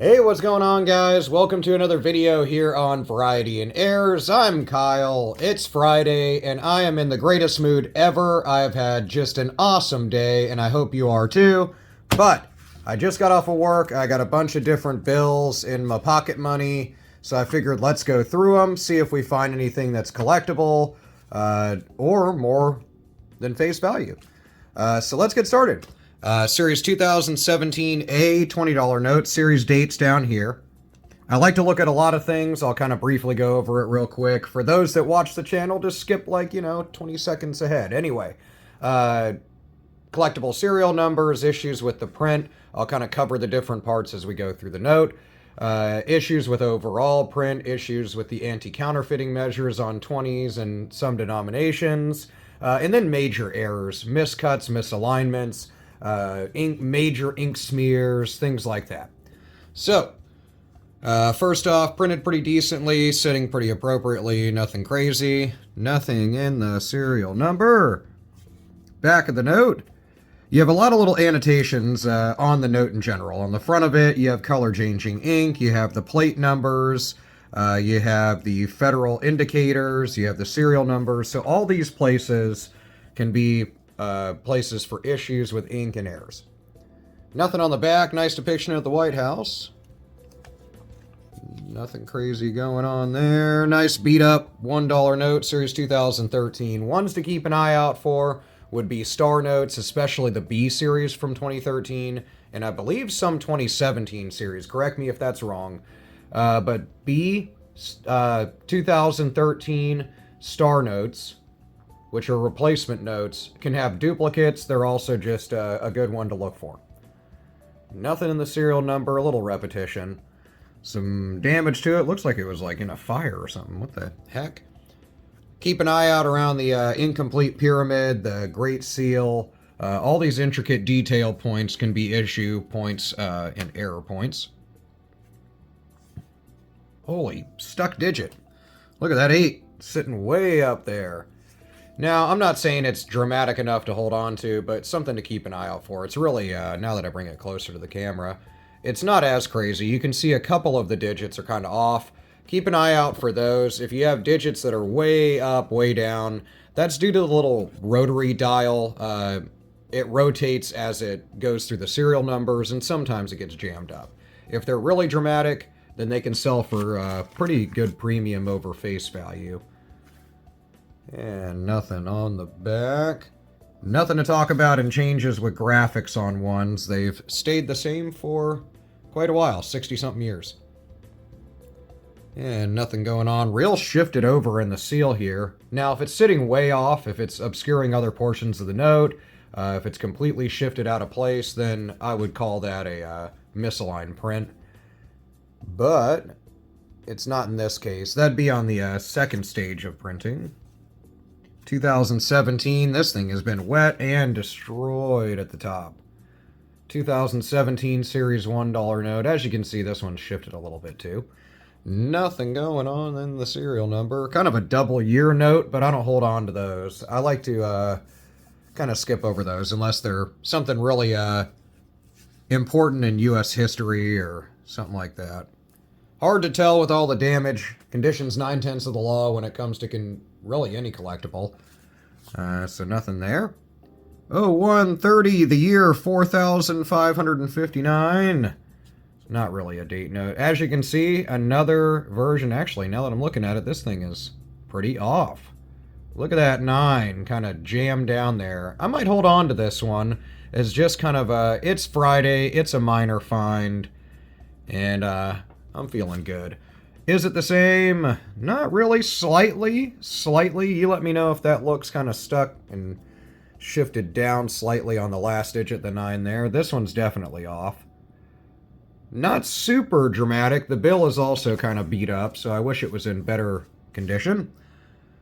Hey, what's going on, guys? Welcome to another video here on Variety and Errors. I'm Kyle. It's Friday, and I am in the greatest mood ever. I have had just an awesome day, and I hope you are too. But I just got off of work. I got a bunch of different bills in my pocket money, so I figured let's go through them, see if we find anything that's collectible or more than face value. So let's get started. Series 2017A $20 note. Series dates down here. I like to look at a lot of things. I'll kind of briefly go over it real quick. For those that watch the channel, just skip 20 seconds ahead. Anyway, collectible serial numbers, issues with the print. I'll kind of cover the different parts as we go through the note. Issues with overall print, issues with the anti-counterfeiting measures on 20s and some denominations, and then major errors, miscuts, misalignments, major ink smears, things like that. So, first off, printed pretty decently, sitting pretty appropriately, nothing crazy, nothing in the serial number. Back of the note, you have a lot of little annotations on the note in general. On the front of it, you have color changing ink, you have the plate numbers, you have the federal indicators, you have the serial numbers. So all these places can be places for issues with ink and errors. Nothing on the back. Nice depiction of the White House. Nothing crazy going on there. Nice beat up $1 note, series 2013. Ones to keep an eye out for would be star notes, especially the B series from 2013, and I believe some 2017 series. Correct me if that's wrong. But B 2013 star notes, which are replacement notes, can have duplicates. They're also just a good one to look for. Nothing in the serial number, a little repetition. Some damage to it. Looks like it was like in a fire or something. What the heck? Keep an eye out around the incomplete pyramid, the Great Seal. All these intricate detail points can be issue points and error points. Holy, stuck digit. Look at that 8 sitting way up there. Now, I'm not saying it's dramatic enough to hold on to, but something to keep an eye out for. It's really, now that I bring it closer to the camera, it's not as crazy. You can see a couple of the digits are kind of off. Keep an eye out for those. If you have digits that are way up, way down, that's due to the little rotary dial. It rotates as it goes through the serial numbers, and sometimes it gets jammed up. If they're really dramatic, then they can sell for pretty good premium over face value. And nothing on the back. Nothing to talk about in changes with graphics on ones. They've stayed the same for quite a while, 60-something years. And nothing going on. Real shifted over in the seal here. Now, if it's sitting way off, if it's obscuring other portions of the note, if it's completely shifted out of place, then I would call that a misaligned print. But it's not in this case. That'd be on the second stage of printing. 2017, this thing has been wet and destroyed at the top. 2017 series $1 note. As you can see, this one's shifted a little bit too. Nothing going on in the serial number. Kind of a double year note, but I don't hold on to those. I like to kind of skip over those unless they're something really important in U.S. history or something like that. Hard to tell with all the damage. Conditions 9/10 of the law when it comes to really any collectible. So nothing there. Oh, 130, the year 4559. Not really a date note. As you can see, another version. Actually, now that I'm looking at it, this thing is pretty off. Look at that 9 kind of jammed down there. I might hold on to this one as just kind of it's Friday, it's a minor find, and I'm feeling good. Is it the same? Not really. Slightly. You let me know if that looks kind of stuck and shifted down slightly on the last digit, the 9 there. This one's definitely off. Not super dramatic. The bill is also kind of beat up, so I wish it was in better condition.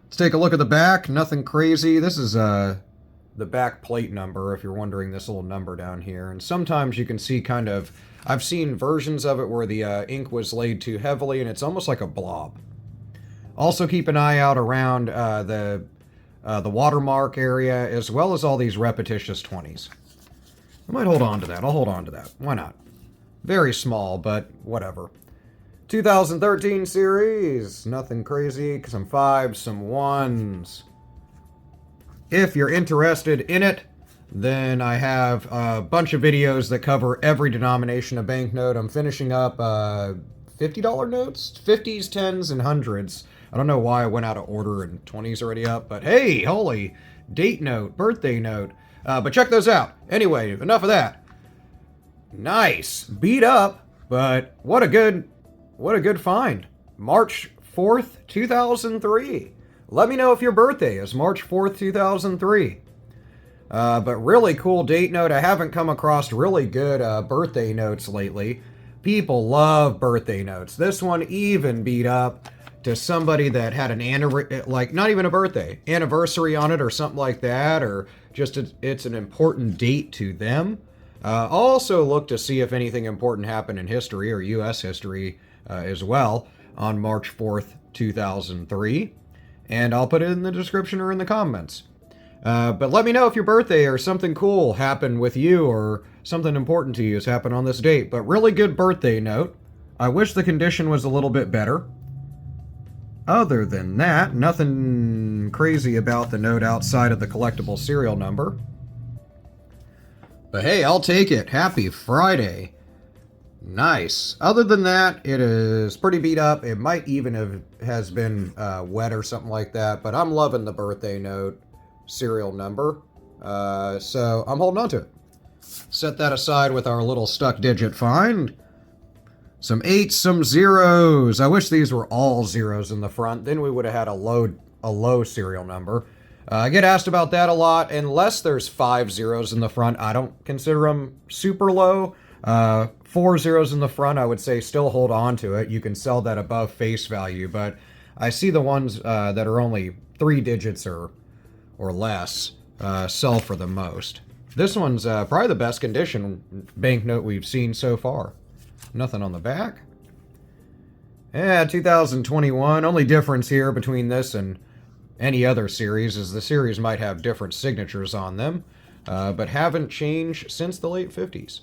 Let's take a look at the back. Nothing crazy. This is the back plate number, if you're wondering, this little number down here. And sometimes you can see kind of, I've seen versions of it where the ink was laid too heavily and it's almost like a blob. Also keep an eye out around the watermark area, as well as all these repetitious 20s. I might hold on to that. I'll hold on to that. Why not? Very small, but whatever. 2013 series. Nothing crazy. Some 5s, some 1s. If you're interested in it, then I have a bunch of videos that cover every denomination of banknote. I'm finishing up $50 notes, 50s, 10s, and 100s. I don't know why I went out of order and 20s already up, but hey, holy, date note, birthday note. But check those out. Anyway, enough of that. Nice. Beat up, but what a good find. March 4th, 2003. Let me know if your birthday is March 4th, 2003. But really cool date note. I haven't come across really good birthday notes lately. People love birthday notes. This one even beat up to somebody that had an not even a birthday, anniversary on it or something like that, or just it's an important date to them. I'll also look to see if anything important happened in history or U.S. history as well on March 4th, 2003. And I'll put it in the description or in the comments. But let me know if your birthday or something cool happened with you or something important to you has happened on this date. But really good birthday note. I wish the condition was a little bit better. Other than that, nothing crazy about the note outside of the collectible serial number. But hey, I'll take it. Happy Friday. Nice. Other than that, it is pretty beat up. It might even has been wet or something like that. But I'm loving the birthday note serial number. So I'm holding on to it. Set that aside with our little stuck digit find. Some 8s, some 0s. I wish these were all 0s in the front. Then we would have had a low serial number. I get asked about that a lot. Unless there's 5 zeros in the front, I don't consider them super low. 4 zeros in the front, I would say still hold on to it. You can sell that above face value. But I see the ones that are only 3 digits or less sell for the most. This one's probably the best condition banknote we've seen so far. Nothing on the back. Yeah, 2021. Only difference here between this and any other series is the series might have different signatures on them, but haven't changed since the late 50s.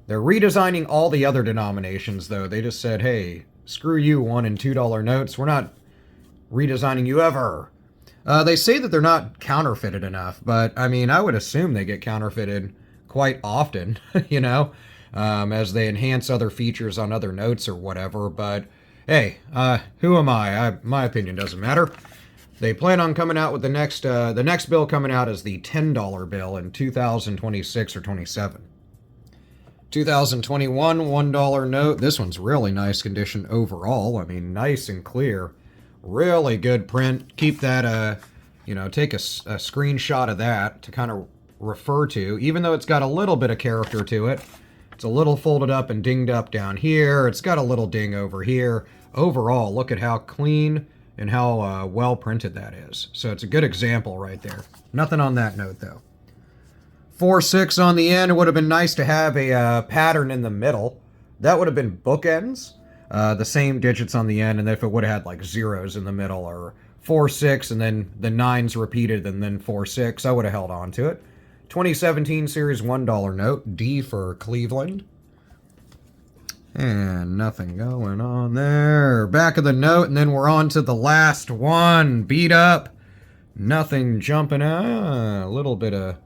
They're redesigning all the other denominations, though. They just said, hey, screw you, $1 and $2 notes. We're not redesigning you ever. They say that they're not counterfeited enough, but, I mean, I would assume they get counterfeited quite often, you know, as they enhance other features on other notes or whatever. But, hey, who am I? My opinion doesn't matter. They plan on coming out with the next bill coming out is the $10 bill in 2026 or 27. 2021 $1 note. This one's really nice condition overall. I mean, nice and clear. Really good print. Keep that, take a screenshot of that to kind of refer to. Even though it's got a little bit of character to it. It's a little folded up and dinged up down here. It's got a little ding over here. Overall, look at how clean and how well printed that is. So it's a good example right there. Nothing on that note, though. 4-6 on the end. It would have been nice to have a pattern in the middle. That would have been bookends. The same digits on the end, and if it would have had like zeros in the middle, or 4-6 and then the 9s repeated and then 4-6, I would have held on to it. 2017 series $1 note, D for Cleveland. And nothing going on there. Back of the note, and then we're on to the last one. Beat up. Nothing jumping out. A little bit of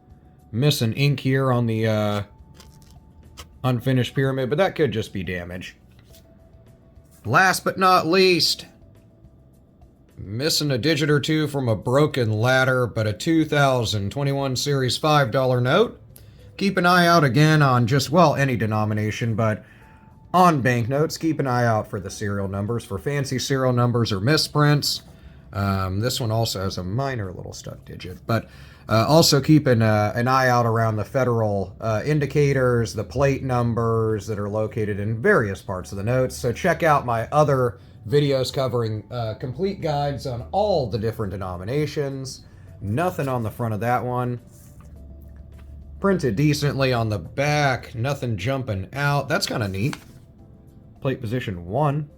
missing ink here on the unfinished pyramid, but that could just be damage. Last but not least, missing a digit or two from a broken ladder, but a 2021 series $5 note. Keep an eye out again on just, well, any denomination, but on banknotes, keep an eye out for the serial numbers, for fancy serial numbers or misprints. This one also has a minor little stuck digit, but also keep an eye out around the federal indicators, the plate numbers that are located in various parts of the notes. So check out my other videos covering complete guides on all the different denominations. Nothing on the front of that one. Printed decently on the back. Nothing jumping out. That's kind of neat. Plate position 1.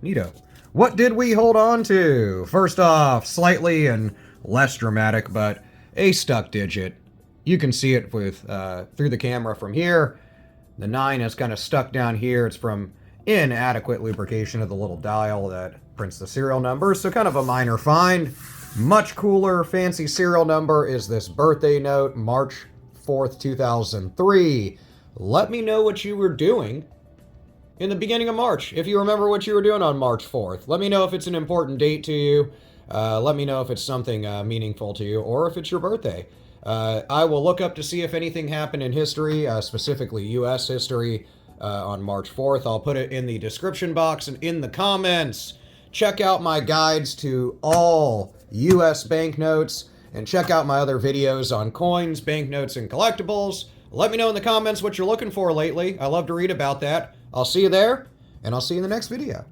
Neato. What did we hold on to? First off, slightly and less dramatic, but a stuck digit. You can see it with through the camera from here. The 9 is kind of stuck down here. It's from inadequate lubrication of the little dial that prints the serial number, so kind of a minor find. Much cooler, fancy serial number is this birthday note, March 4th, 2003. Let me know what you were doing in the beginning of March. If you remember what you were doing on March 4th, let me know if it's an important date to you. Let me know if it's something meaningful to you, or if it's your birthday. I will look up to see if anything happened in history, specifically U.S. history, on March 4th. I'll put it in the description box and in the comments. Check out my guides to all U.S. banknotes, and check out my other videos on coins, banknotes, and collectibles. Let me know in the comments what you're looking for lately. I love to read about that. I'll see you there, and I'll see you in the next video.